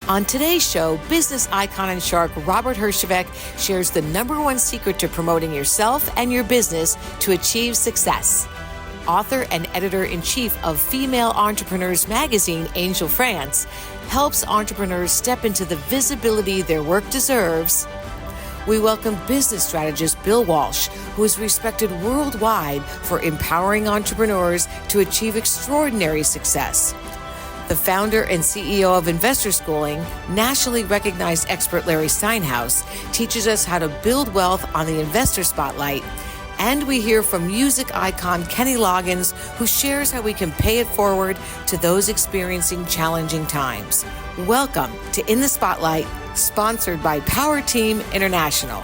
On today's show, business icon and shark Robert Herjavec shares the #1 secret to promoting yourself and your business to achieve success. Author and editor-in-chief of Female Entrepreneurs magazine, Angel France, helps entrepreneurs step into the visibility their work deserves. We welcome business strategist Bill Walsh, who is respected worldwide for empowering entrepreneurs to achieve extraordinary success. The founder and CEO of Investor Schooling, nationally recognized expert Larry Steinhouse, teaches us how to build wealth on the investor spotlight. And we hear from music icon Kenny Loggins, who shares how we can pay it forward to those experiencing challenging times. Welcome to In the Spotlight, sponsored by Power Team International.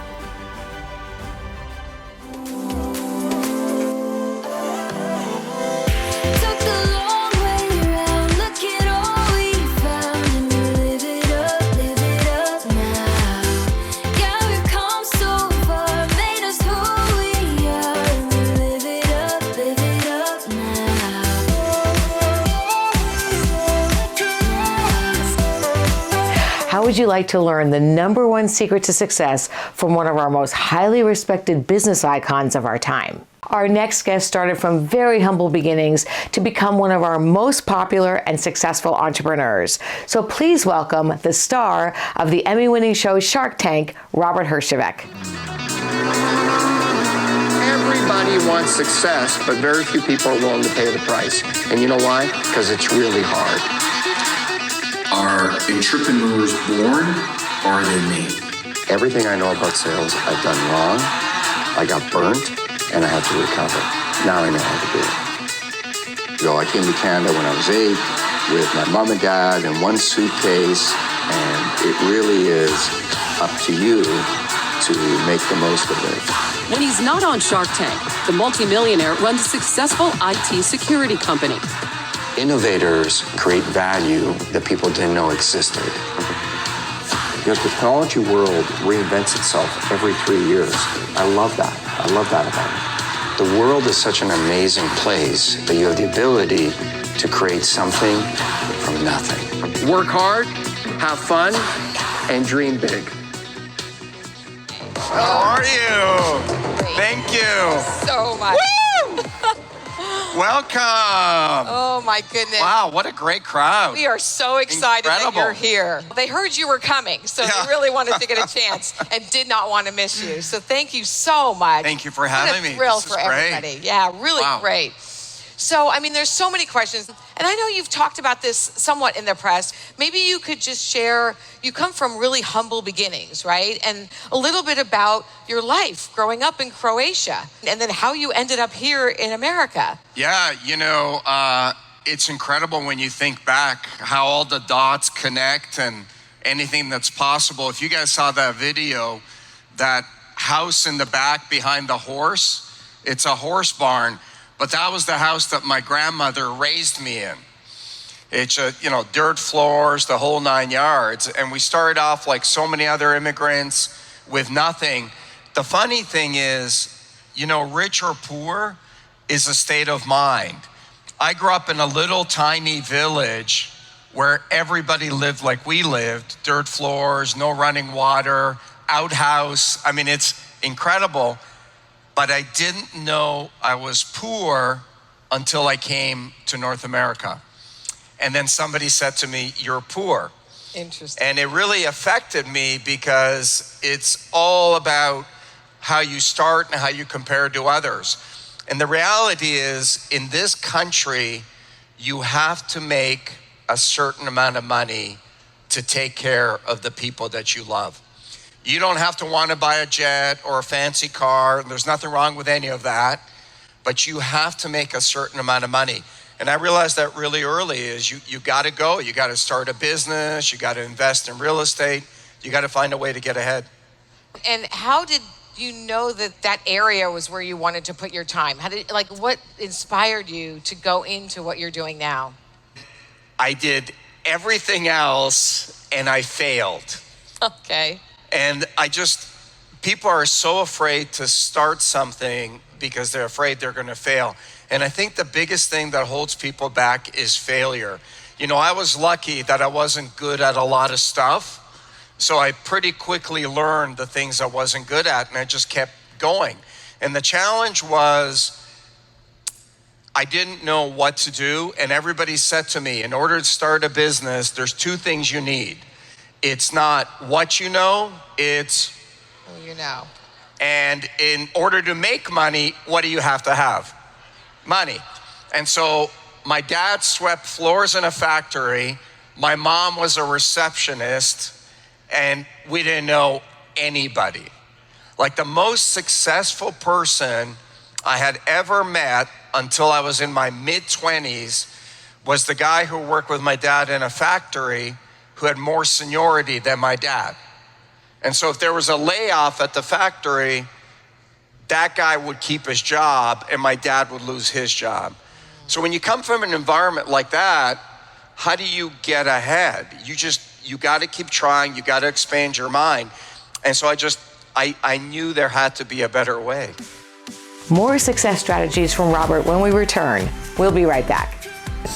How would you like to learn the #1 secret to success from one of our most highly respected business icons of our time? Our next guest started from very humble beginnings to become one of our most popular and successful entrepreneurs. So please welcome the star of the Emmy-winning show Shark Tank, Robert Herjavec. Everybody wants success, but very few people are willing to pay the price. And you know why? Because it's really hard. Are entrepreneurs born or are they made? Everything I know about sales, I've done wrong. I got burnt, and I had to recover. Now I know how to do it. So I came to Canada when I was 8 with my mom and dad and one suitcase, and it really is up to you to make the most of it. When he's not on Shark Tank, the multimillionaire runs a successful IT security company. Innovators create value that people didn't know existed. The technology world reinvents itself every 3 years. I love that. I love that about it. The world is such an amazing place that you have the ability to create something from nothing. Work hard, have fun, and dream big. How are you? Great. Thank you. So much. Woo! Welcome. Oh my goodness. Wow, what a great crowd. We are so excited Incredible. that you're here. They heard you were coming, so Yeah. they really wanted to get a chance and did not want to miss you. So thank you so much. Thank you for having me. What a thrill This is for great. everybody. Yeah, really Wow. great. So, I mean, there's so many questions. And I know you've talked about this somewhat in the press. Maybe you could just share, you come from really humble beginnings, right? And a little bit about your life growing up in Croatia and then how you ended up here in America. Yeah, it's incredible when you think back how all the dots connect and anything that's possible. If you guys saw that video, that house in the back behind the horse, it's a horse barn. But that was the house that my grandmother raised me in. It's dirt floors, the whole 9 yards. And we started off like so many other immigrants with nothing. The funny thing is, rich or poor is a state of mind. I grew up in a little tiny village where everybody lived like we lived, dirt floors, no running water, outhouse. I mean, it's incredible. But I didn't know I was poor until I came to North America. And then somebody said to me, "You're poor." Interesting. And it really affected me because it's all about how you start and how you compare to others. And the reality is, in this country, you have to make a certain amount of money to take care of the people that you love. You don't have to want to buy a jet or a fancy car. There's nothing wrong with any of that, but you have to make a certain amount of money. And I realized that really early is you got to go. You got to start a business. You got to invest in real estate. You got to find a way to get ahead. And how did you know that area was where you wanted to put your time? What inspired you to go into what you're doing now? I did everything else and I failed. Okay. And people are so afraid to start something because they're afraid they're going to fail. And I think the biggest thing that holds people back is failure. You know, I was lucky that I wasn't good at a lot of stuff. So I pretty quickly learned the things I wasn't good at, and I just kept going. And the challenge was I didn't know what to do, and everybody said to me, in order to start a business, there's two things you need. It's not what you know, it's who you know. And in order to make money, what do you have to have? Money. And so my dad swept floors in a factory. My mom was a receptionist, and we didn't know anybody. Like, the most successful person I had ever met until I was in my mid-20s was the guy who worked with my dad in a factory who had more seniority than my dad. And so if there was a layoff at the factory, that guy would keep his job and my dad would lose his job. So when you come from an environment like that, how do you get ahead? You got to keep trying. You got to expand your mind. And so I knew there had to be a better way. More success strategies from Robert when we return. We'll be right back.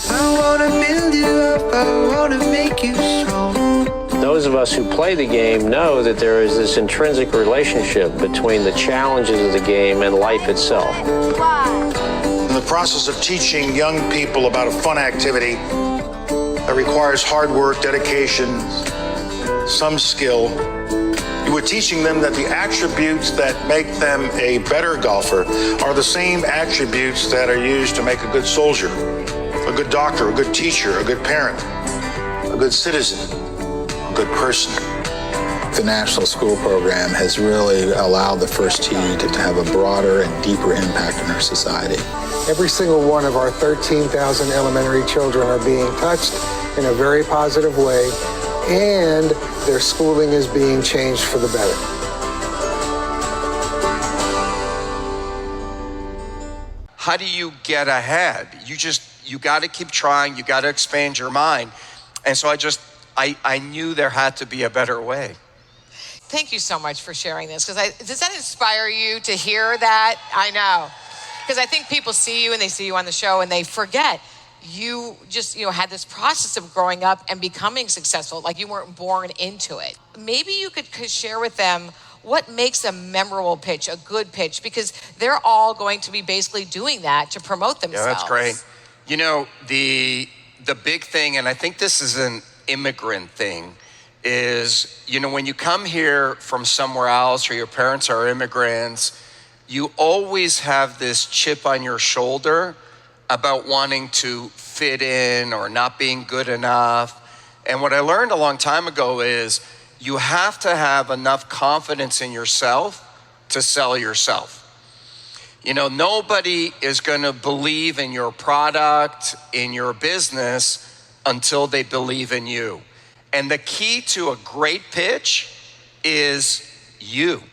I wanna build you up, I wanna make you strong. Those of us who play the game know that there is this intrinsic relationship between the challenges of the game and life itself. In the process of teaching young people about a fun activity that requires hard work, dedication, some skill, we're teaching them that the attributes that make them a better golfer are the same attributes that are used to make a good soldier, a good doctor, a good teacher, a good parent, a good citizen, a good person. The National School Program has really allowed the First Tee to have a broader and deeper impact on our society. Every single one of our 13,000 elementary children are being touched in a very positive way, and their schooling is being changed for the better. How do you get ahead? You got to keep trying. You got to expand your mind. And so I knew there had to be a better way. Thank you so much for sharing this. Does that inspire you to hear that? I know. Because I think people see you and they see you on the show and they forget you just, had this process of growing up and becoming successful. Like, you weren't born into it. Maybe you could share with them what makes a memorable pitch, a good pitch, because they're all going to be basically doing that to promote themselves. Yeah, that's great. The big thing, and I think this is an immigrant thing, is, when you come here from somewhere else or your parents are immigrants, you always have this chip on your shoulder about wanting to fit in or not being good enough. And what I learned a long time ago is you have to have enough confidence in yourself to sell yourself. Nobody is going to believe in your product, in your business, until they believe in you. And the key to a great pitch is you.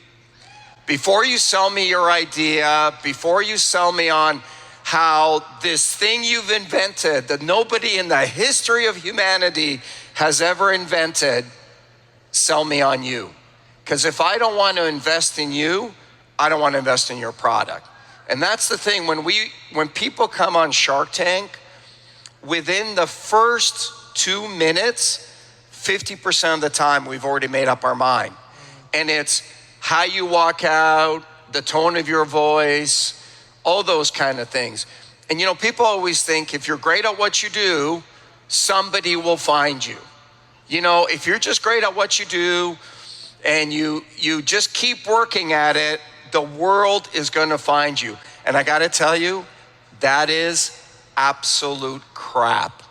Before you sell me your idea, before you sell me on how this thing you've invented that nobody in the history of humanity has ever invented, sell me on you. Because if I don't want to invest in you, I don't want to invest in your product. And that's the thing, when people come on Shark Tank, within the first 2 minutes, 50% of the time we've already made up our mind. And it's how you walk out, the tone of your voice, all those kind of things. And people always think if you're great at what you do, somebody will find you. If you're just great at what you do and you just keep working at it, the world is going to find you. And I got to tell you, that is absolute crap.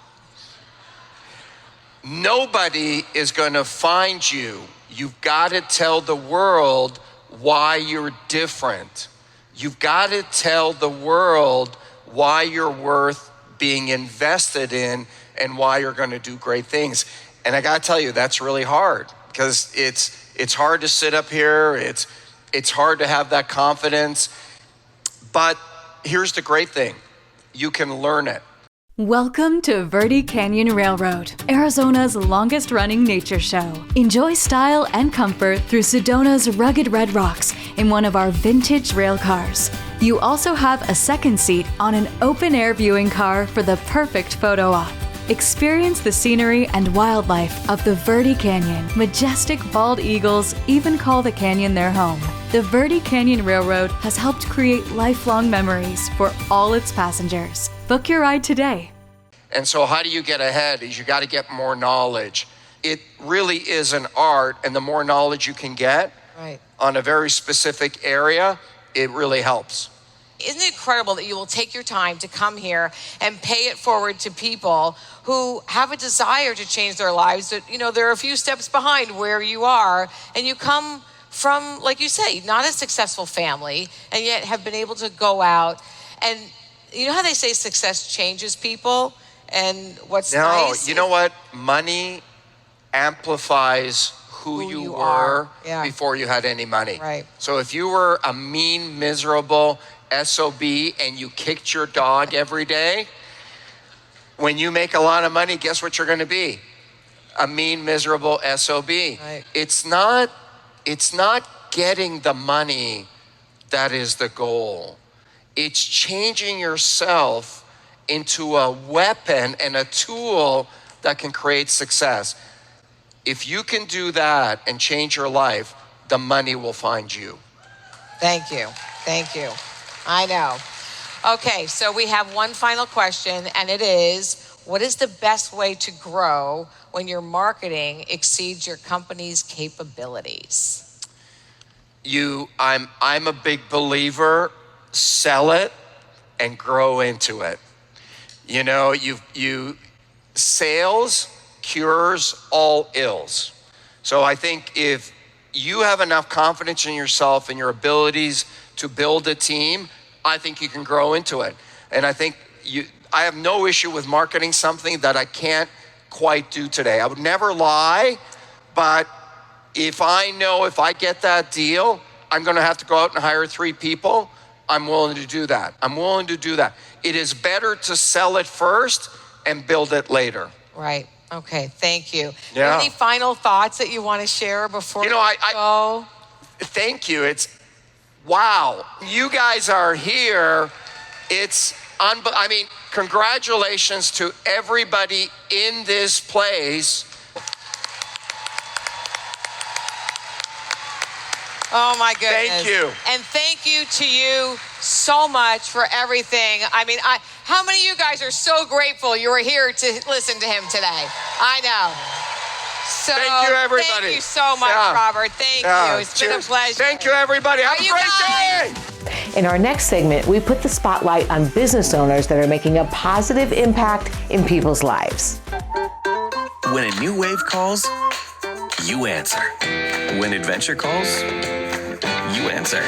Nobody is going to find you. You've got to tell the world why you're different. You've got to tell the world why you're worth being invested in and why you're going to do great things. And I got to tell you, that's really hard because it's hard to sit up here. It's hard to have that confidence. But here's the great thing. You can learn it. Welcome to Verde Canyon Railroad, Arizona's longest-running nature show. Enjoy style and comfort through Sedona's rugged red rocks in one of our vintage rail cars. You also have a second seat on an open-air viewing car for the perfect photo op. Experience the scenery and wildlife of the Verde Canyon. Majestic bald eagles even call the canyon their home. The Verde Canyon Railroad has helped create lifelong memories for all its passengers. Book your ride today. And so how do you get ahead? Is you got to get more knowledge. It really is an art, and the more knowledge you can get on a very specific area, it really helps. Isn't it incredible that you will take your time to come here and pay it forward to people who have a desire to change their lives? That, you know, they're a few steps behind where you are, and you come from, like you say, not a successful family, and yet have been able to go out. And you know how they say success changes people? And what's nice? No, you know what? Money amplifies who you were before you had any money. Right. So if you were a mean, miserable SOB and you kicked your dog every day, when you make a lot of money, guess what you're going to be? A mean, miserable SOB. Right. It's not getting the money that is the goal. It's changing yourself into a weapon and a tool that can create success. If you can do that and change your life, the money will find you. Thank you. Thank you. I know. Okay, so we have one final question, and it is, what is the best way to grow when your marketing exceeds your company's capabilities? I'm a big believer, sell it and grow into it. You know, sales cures all ills. So I think if you have enough confidence in yourself and your abilities to build a team, I think you can grow into it. And I think I have no issue with marketing something that I can't quite do today. I would never lie, but if I know if I get that deal, I'm gonna have to go out and hire 3 people, I'm willing to do that. It is better to sell it first and build it later. Right. Okay. Thank you. Yeah. Any final thoughts that you want to share before we go? Thank you. Wow. You guys are here. I mean, congratulations to everybody in this place. Oh my goodness. Thank you. And thank you to you so much for everything. I mean, how many of you guys are so grateful you were here to listen to him today? I know. So thank you, everybody. Thank you so much, Robert. Thank you. It's been a pleasure. Thank you, everybody. Have a great day. In our next segment, we put the spotlight on business owners that are making a positive impact in people's lives. When a new wave calls, you answer. When adventure calls, you answer.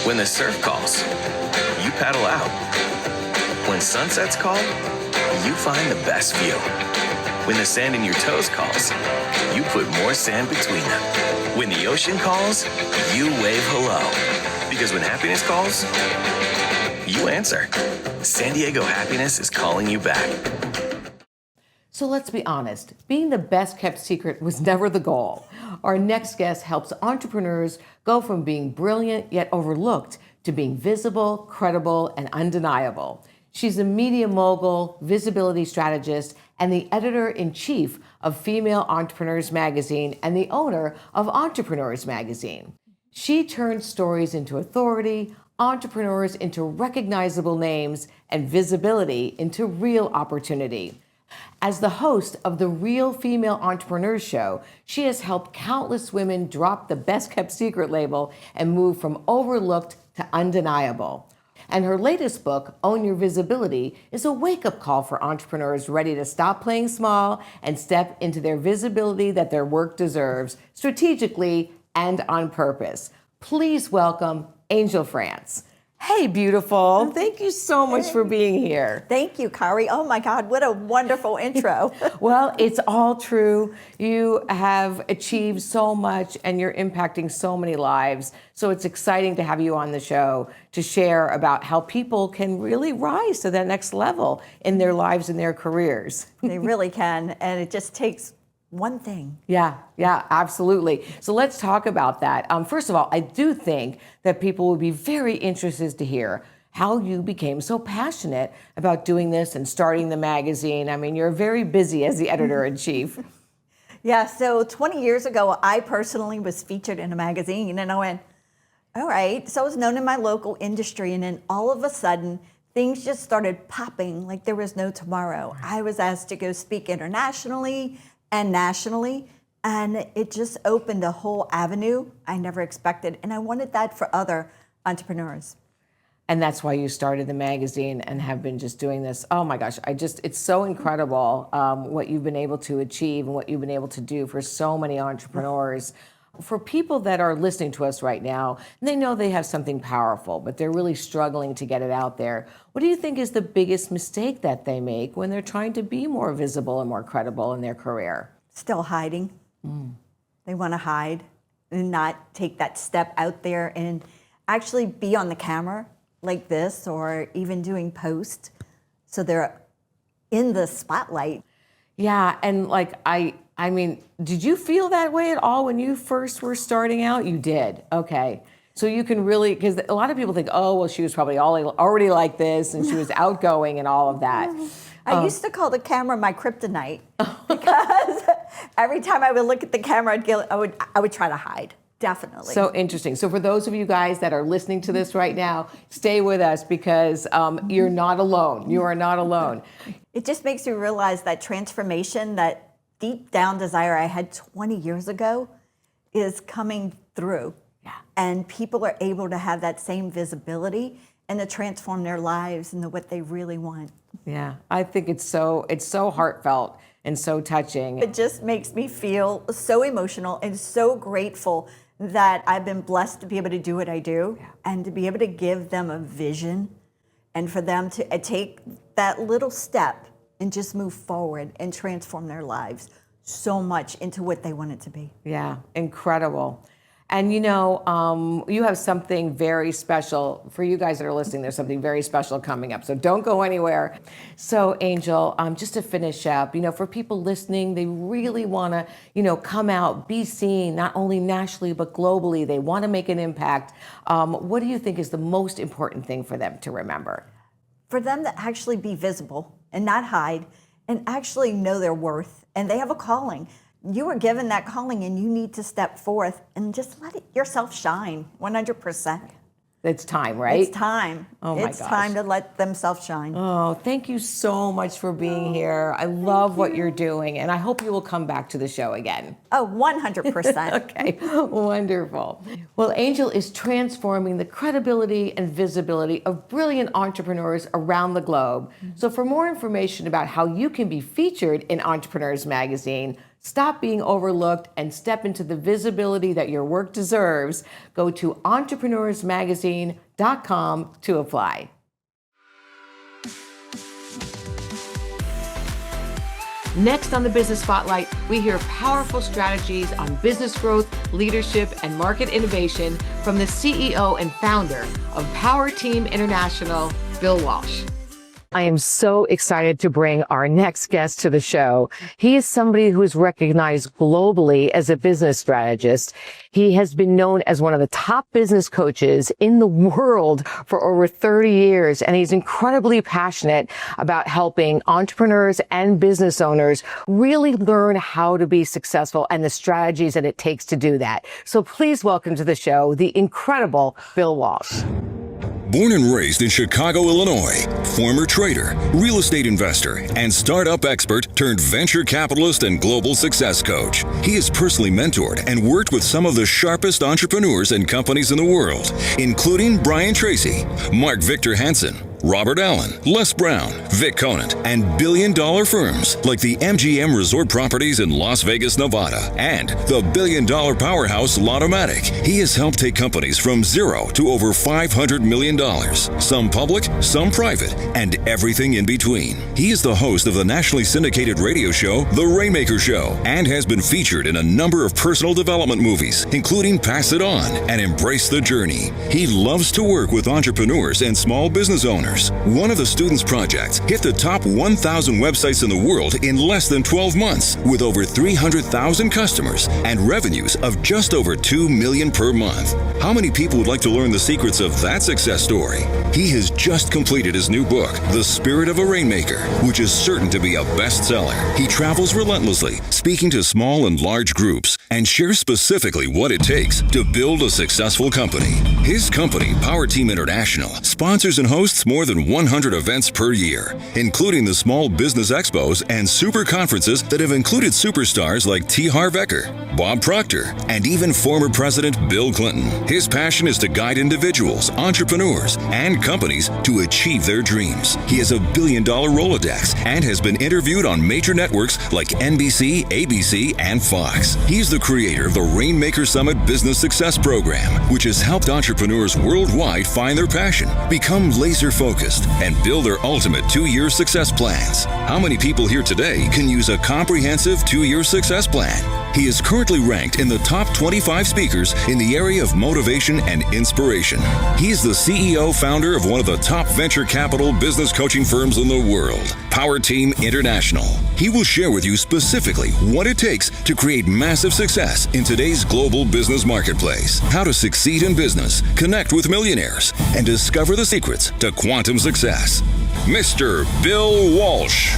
When the surf calls, you paddle out. When sunsets call, you find the best view. When the sand in your toes calls, you put more sand between them. When the ocean calls, you wave hello. Because when happiness calls, you answer. San Diego Happiness is calling you back. So let's be honest, being the best kept secret was never the goal. Our next guest helps entrepreneurs go from being brilliant yet overlooked to being visible, credible, and undeniable. She's a media mogul, visibility strategist, and the editor-in-chief of Female Entrepreneurs Magazine and the owner of Entrepreneurs Magazine. She turns stories into authority, entrepreneurs into recognizable names, and visibility into real opportunity. As the host of the Real Female Entrepreneurs Show, she has helped countless women drop the best kept secret label and move from overlooked to undeniable. And her latest book, Own Your Visibility, is a wake-up call for entrepreneurs ready to stop playing small and step into their visibility that their work deserves, strategically and on purpose. Please welcome Angel France. Hey, beautiful. Thank you so much for being here. Thank you, Kari. Oh my God, what a wonderful intro. Well, it's all true. You have achieved so much and you're impacting so many lives. So it's exciting to have you on the show to share about how people can really rise to that next level in their lives and their careers. They really can. And it just takes one thing. Yeah, absolutely. So let's talk about that. First of all, I do think that people would be very interested to hear how you became so passionate about doing this and starting the magazine. I mean, you're very busy as the editor-in-chief. Yeah, so 20 years ago, I personally was featured in a magazine, and I went, all right. So I was known in my local industry, and then all of a sudden, things just started popping like there was no tomorrow. I was asked to go speak internationally and nationally, and it just opened a whole avenue I never expected, and I wanted that for other entrepreneurs. And that's why you started the magazine and have been just doing this. Oh my gosh, it's so incredible what you've been able to achieve and what you've been able to do for so many entrepreneurs. For people that are listening to us right now, and they know they have something powerful, but they're really struggling to get it out there, what do you think is the biggest mistake that they make when they're trying to be more visible and more credible in their career? Still hiding. They want to hide and not take that step out there and actually be on the camera like this, or even doing post, so they're in the spotlight. Yeah, and like I mean, did you feel that way at all when you first were starting out? You did, okay. So you can really, because a lot of people think, oh, well, she was probably already like this, and she was outgoing and all of that. I used to call the camera my kryptonite, because every time I would look at the camera, I would try to hide. Definitely. So interesting. So for those of you guys that are listening to this right now, stay with us, because you're not alone. You are not alone. It just makes you realize that transformation, that deep down desire I had 20 years ago is coming through. Yeah. And people are able to have that same visibility and to transform their lives into what they really want. Yeah, I think it's so heartfelt and so touching. It just makes me feel so emotional and so grateful that I've been blessed to be able to do what I do, and to be able to give them a vision, and for them to take that little step and just move forward and transform their lives so much into what they want it to be. Yeah, incredible. And you know, you have something very special for you guys that are listening. There's something very special coming up, so don't go anywhere. So Angel, just to finish up, you know, for people listening, they really want to, you know, come out, be seen, not only nationally but globally. They want to make an impact. What do you think is the most important thing for them to remember? For them to actually be visible and not hide, and actually know their worth, and they have a calling. You were given that calling, and you need to step forth and just let yourself shine 100%. It's time, right? It's time. Oh my gosh. It's time to let themselves shine. Oh, thank you so much for being here. I love what you're doing, and I hope you will come back to the show again. Oh, 100%. Okay, wonderful. Well, Angel is transforming the credibility and visibility of brilliant entrepreneurs around the globe. So for more information about how you can be featured in Entrepreneurs Magazine, stop being overlooked, and step into the visibility that your work deserves, go to entrepreneursmagazine.com to apply. Next on the Business Spotlight, we hear powerful strategies on business growth, leadership, and market innovation from the CEO and founder of Power Team International, Bill Walsh. I am so excited to bring our next guest to the show. He is somebody who is recognized globally as a business strategist. He has been known as one of the top business coaches in the world for over 30 years, and he's incredibly passionate about helping entrepreneurs and business owners really learn how to be successful and the strategies that it takes to do that. So please welcome to the show the incredible Bill Walsh. Born and raised in Chicago, Illinois, former trader, real estate investor, and startup expert turned venture capitalist and global success coach. He has personally mentored and worked with some of the sharpest entrepreneurs and companies in the world, including Brian Tracy, Mark Victor Hansen, Robert Allen, Les Brown, Vic Conant, and billion-dollar firms like the MGM Resort Properties in Las Vegas, Nevada, and the billion-dollar powerhouse Lottomatic. He has helped take companies from zero to over $500 million, some public, some private, and everything in between. He is the host of the nationally syndicated radio show, The Rainmaker Show, and has been featured in a number of personal development movies, including Pass It On and Embrace the Journey. He loves to work with entrepreneurs and small business owners years. One of the students' projects hit the top 1,000 websites in the world in less than 12 months, with over 300,000 customers and revenues of just over $2 million per month. How many people would like to learn the secrets of that success story? He has just completed his new book, The Spirit of a Rainmaker, which is certain to be a bestseller. He travels relentlessly, speaking to small and large groups, and shares specifically what it takes to build a successful company. His company, Power Team International, sponsors and hosts more than 100 events per year, including the Small Business Expos and super conferences that have included superstars like T. Harv Eker, Bob Proctor, and even former President Bill Clinton. His passion is to guide individuals, entrepreneurs, and companies to achieve their dreams. He has a $1 billion Rolodex and has been interviewed on major networks like NBC, ABC, and Fox. He's the creator of the Rainmaker Summit Business Success Program, which has helped entrepreneurs worldwide find their passion, become laser-focused, and build their ultimate 2-year success plans. How many people here today can use a comprehensive 2-year success plan? He is currently ranked in the top 25 speakers in the area of motivation and inspiration. He is the CEO founder of one of the top venture capital business coaching firms in the world, Power Team International. He will share with you specifically what it takes to create massive success in today's global business marketplace, how to succeed in business, connect with millionaires, and discover the secrets to quantum success. Mr. Bill Walsh.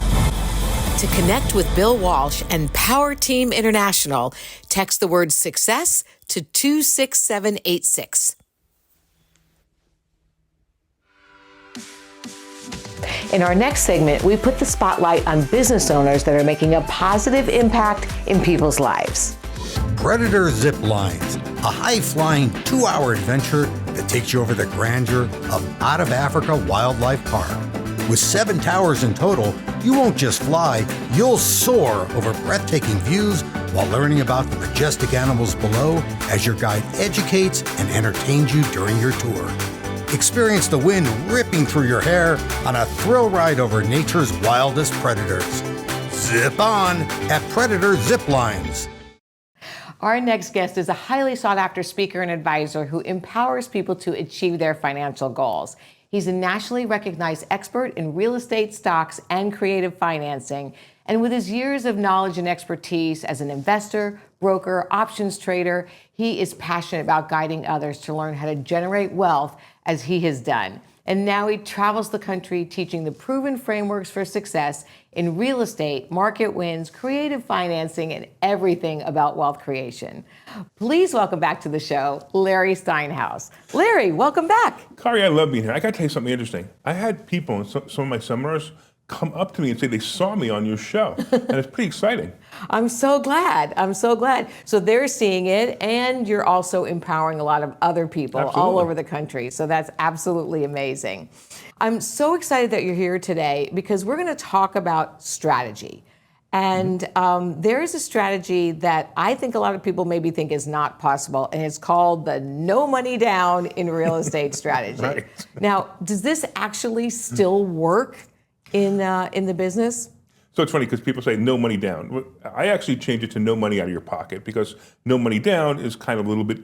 To connect with Bill Walsh and Power Team International, text the word success to 26786. In our next segment, we put the spotlight on business owners that are making a positive impact in people's lives. Predator Zip Lines, a high-flying 2-hour adventure that takes you over the grandeur of Out of Africa Wildlife Park. With 7 towers in total, you won't just fly, you'll soar over breathtaking views while learning about the majestic animals below as your guide educates and entertains you during your tour. Experience the wind ripping through your hair on a thrill ride over nature's wildest predators. Zip on at Predator Zip Lines. Our next guest is a highly sought-after speaker and advisor who empowers people to achieve their financial goals. He's a nationally recognized expert in real estate, stocks, and creative financing. And with his years of knowledge and expertise as an investor, broker, options trader, he is passionate about guiding others to learn how to generate wealth as he has done. And now he travels the country teaching the proven frameworks for success in real estate, market wins, creative financing, and everything about wealth creation. Please welcome back to the show, Larry Steinhouse. Larry, welcome back. Kari, I love being here. I got to tell you something interesting. I had people in some of my seminars come up to me and say they saw me on your show, and it's pretty exciting. I'm so glad. So they're seeing it, and you're also empowering a lot of other people all over the country. So that's absolutely amazing. I'm so excited that you're here today because we're going to talk about strategy. And there is a strategy that I think a lot of people maybe think is not possible, and it's called the no money down in real estate strategy. Right. Now, does this actually still work in the business? So it's funny because people say no money down. I actually change it to no money out of your pocket because no money down is kind of a little bit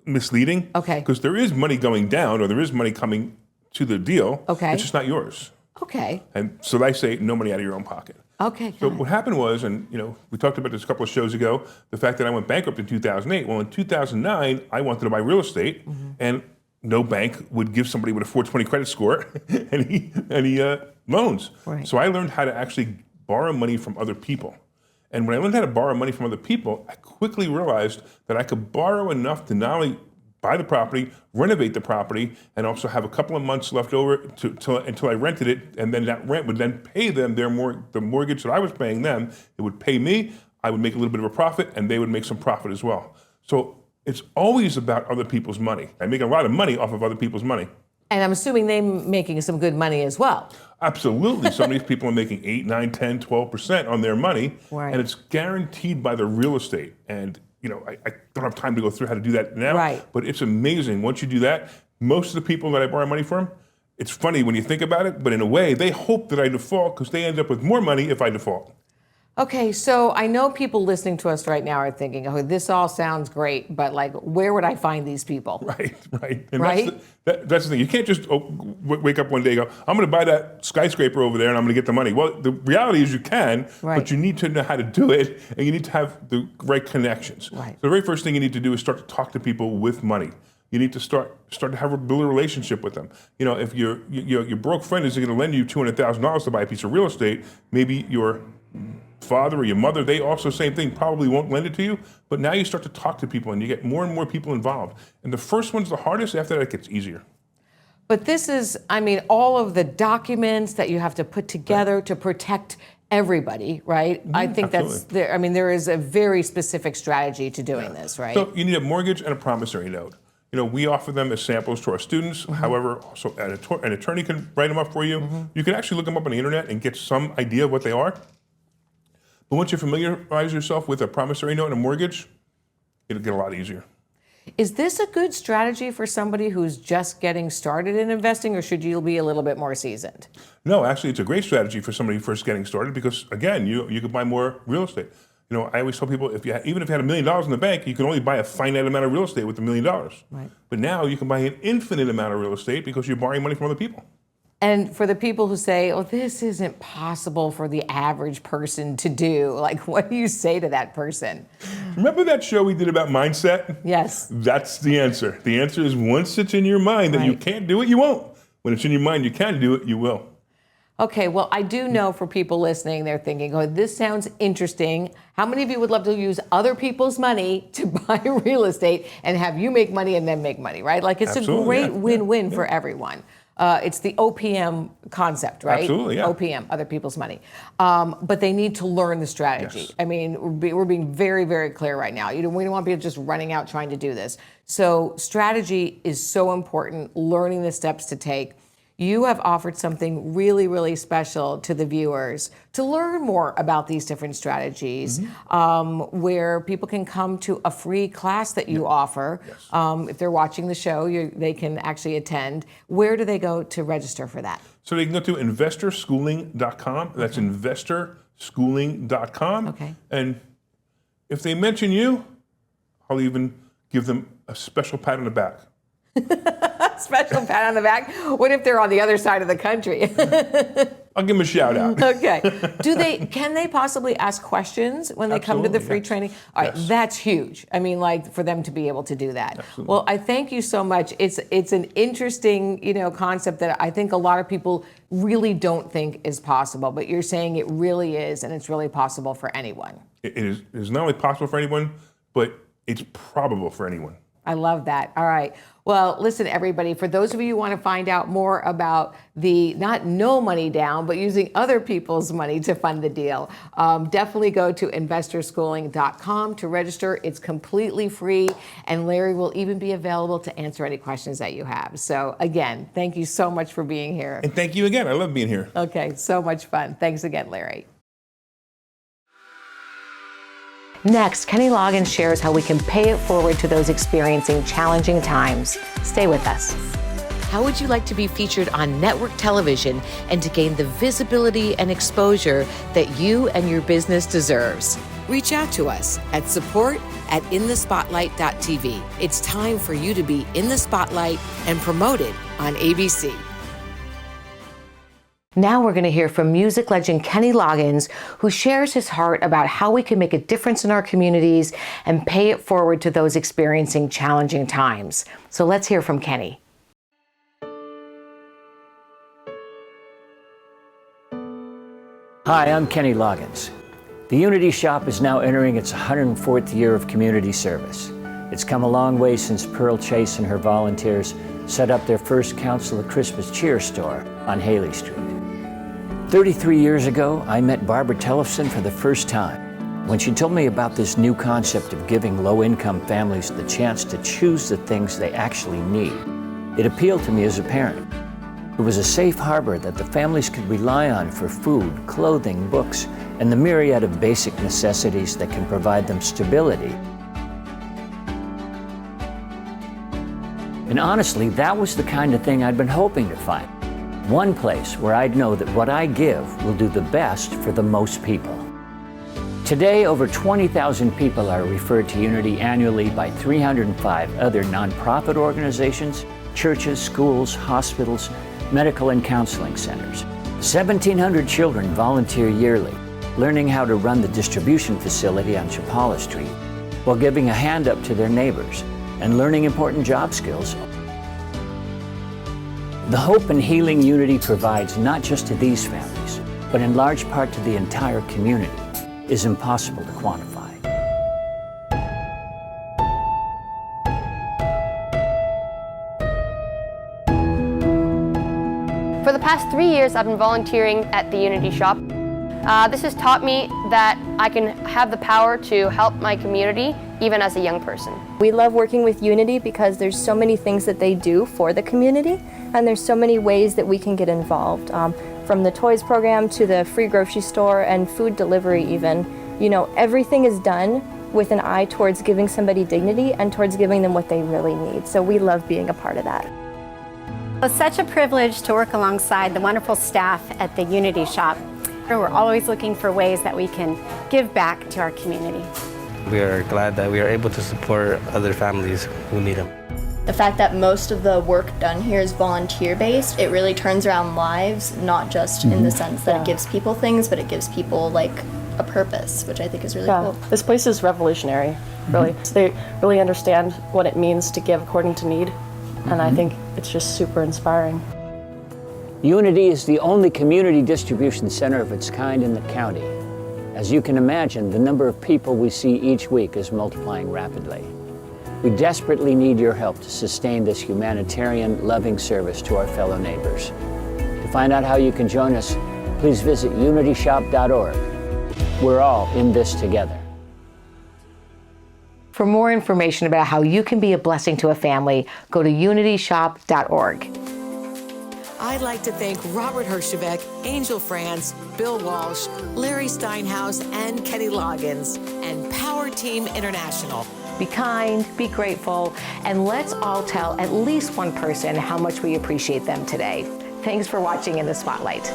misleading. Okay. Because there is money going down or there is money coming to the deal. Okay. It's just not yours. Okay. And so I say no money out of your own pocket. Okay. So what happened was, and we talked about this a couple of shows ago, the fact that I went bankrupt in 2008. Well, in 2009, I wanted to buy real estate, and no bank would give somebody with a 420 credit score any loans. Right. So I learned how to actually borrow money from other people. And when I learned how to borrow money from other people, I quickly realized that I could borrow enough to not only buy the property, renovate the property, and also have a couple of months left over until I rented it, and then that rent would then pay them the mortgage that I was paying them. It would pay me, I would make a little bit of a profit, and they would make some profit as well. So it's always about other people's money. I make a lot of money off of other people's money. And I'm assuming they're making some good money as well. Absolutely. Some of these people are making 8, 9, 10, 12% on their money, right. And it's guaranteed by the real estate. And I don't have time to go through how to do that now, right. But it's amazing. Once you do that, most of the people that I borrow money from, it's funny when you think about it, but in a way, they hope that I default because they end up with more money if I default. Okay, so I know people listening to us right now are thinking, oh, this all sounds great, but like, where would I find these people? Right. And Right? that's the thing. You can't just wake up one day and go, I'm going to buy that skyscraper over there and I'm going to get the money. Well, the reality is you can, but you need to know how to do it, and you need to have the right connections. Right. So the very first thing you need to do is start to talk to people with money. You need to start to build a relationship with them. You know, if your broke friend is going to lend you $200,000 to buy a piece of real estate, maybe your father or your mother, they also, same thing, probably won't lend it to you. But now you start to talk to people and you get more and more people involved. And the first one's the hardest. After that, it gets easier. But this is, I mean, all of the documents that you have to put together to protect everybody, right? I think there is a very specific strategy to doing this, right? So you need a mortgage and a promissory note. You know, we offer them as samples to our students. However, also an attorney can write them up for you. You can actually look them up on the internet and get some idea of what they are. But once you familiarize yourself with a promissory note and a mortgage, it'll get a lot easier. Is this a good strategy for somebody who's just getting started in investing, or should you be a little bit more seasoned? No, actually, it's a great strategy for somebody first getting started because, again, you can buy more real estate. You know, I always tell people, even if you had $1 million in the bank, you can only buy a finite amount of real estate with $1 million. Right. But now you can buy an infinite amount of real estate because you're borrowing money from other people. And for the people who say, oh, this isn't possible for the average person to do, like, what do you say to that person? Remember that show we did about mindset? Yes. That's the answer. The answer is once it's in your mind that you can't do it, you won't. When it's in your mind you can do it, you will. Okay, well, I do know for people listening, they're thinking, oh, this sounds interesting. How many of you would love to use other people's money to buy real estate and have you make money and then make money, right? Like, it's a great win-win for everyone. It's the OPM concept, right? Absolutely, yeah. OPM, other people's money. But they need to learn the strategy. Yes. I mean, we're being very, very clear right now. We don't want people just running out trying to do this. So strategy is so important, learning the steps to take. You have offered something really, really special to the viewers to learn more about these different strategies, where people can come to a free class that you offer. Yes. If they're watching the show, they can actually attend. Where do they go to register for that? So they can go to investorschooling.com. That's investorschooling.com. Okay. And if they mention you, I'll even give them a special pat on the back. Special pat on the back? What if they're on the other side of the country? I'll give them a shout out. Okay. Can they possibly ask questions when they come to the free training? All right, that's huge. I mean, like, for them to be able to do that. Absolutely. Well, I thank you so much. It's an interesting, concept that I think a lot of people really don't think is possible, but you're saying it really is, and it's really possible for anyone. It is not only possible for anyone, but it's probable for anyone. I love that. All right. Well, listen, everybody, for those of you who want to find out more about the not no money down, but using other people's money to fund the deal, definitely go to investorschooling.com to register. It's completely free, and Larry will even be available to answer any questions that you have. So again, thank you so much for being here. And thank you again. I love being here. Okay, so much fun. Thanks again, Larry. Next, Kenny Loggins shares how we can pay it forward to those experiencing challenging times. Stay with us. How would you like to be featured on network television and to gain the visibility and exposure that you and your business deserves? Reach out to us at support@inthespotlight.tv. It's time for you to be in the spotlight and promoted on ABC. Now we're going to hear from music legend Kenny Loggins, who shares his heart about how we can make a difference in our communities and pay it forward to those experiencing challenging times. So let's hear from Kenny. Hi, I'm Kenny Loggins. The Unity Shop is now entering its 104th year of community service. It's come a long way since Pearl Chase and her volunteers set up their first Council of Christmas Cheer store on Haley Street. 33 years ago, I met Barbara Tellefson for the first time when she told me about this new concept of giving low-income families the chance to choose the things they actually need. It appealed to me as a parent. It was a safe harbor that the families could rely on for food, clothing, books, and the myriad of basic necessities that can provide them stability. And honestly, that was the kind of thing I'd been hoping to find. One place where I'd know that what I give will do the best for the most people. Today, over 20,000 people are referred to Unity annually by 305 other nonprofit organizations, churches, schools, hospitals, medical and counseling centers. 1,700 children volunteer yearly, learning how to run the distribution facility on Chapala Street, while giving a hand up to their neighbors and learning important job skills. The hope and healing Unity provides not just to these families, but in large part to the entire community, is impossible to quantify. For the past 3 years, I've been volunteering at the Unity Shop. This has taught me that I can have the power to help my community, even as a young person. We love working with Unity because there's so many things that they do for the community, and there's so many ways that we can get involved. From the toys program to the free grocery store and food delivery even. You know, everything is done with an eye towards giving somebody dignity and towards giving them what they really need. So we love being a part of that. It's such a privilege to work alongside the wonderful staff at the Unity Shop. We're always looking for ways that we can give back to our community. We are glad that we are able to support other families who need them. The fact that most of the work done here is volunteer-based, it really turns around lives, not just in the sense that it gives people things, but it gives people like a purpose, which I think is really cool. This place is revolutionary, really. They really understand what it means to give according to need, and I think it's just super inspiring. Unity is the only community distribution center of its kind in the county. As you can imagine, the number of people we see each week is multiplying rapidly. We desperately need your help to sustain this humanitarian, loving service to our fellow neighbors. To find out how you can join us, please visit unityshop.org. We're all in this together. For more information about how you can be a blessing to a family, go to unityshop.org. I'd like to thank Robert Herjavec, Angel France, Bill Walsh, Larry Steinhouse, and Kenny Loggins, and Power Team International. Be kind, be grateful, and let's all tell at least one person how much we appreciate them today. Thanks for watching In the Spotlight.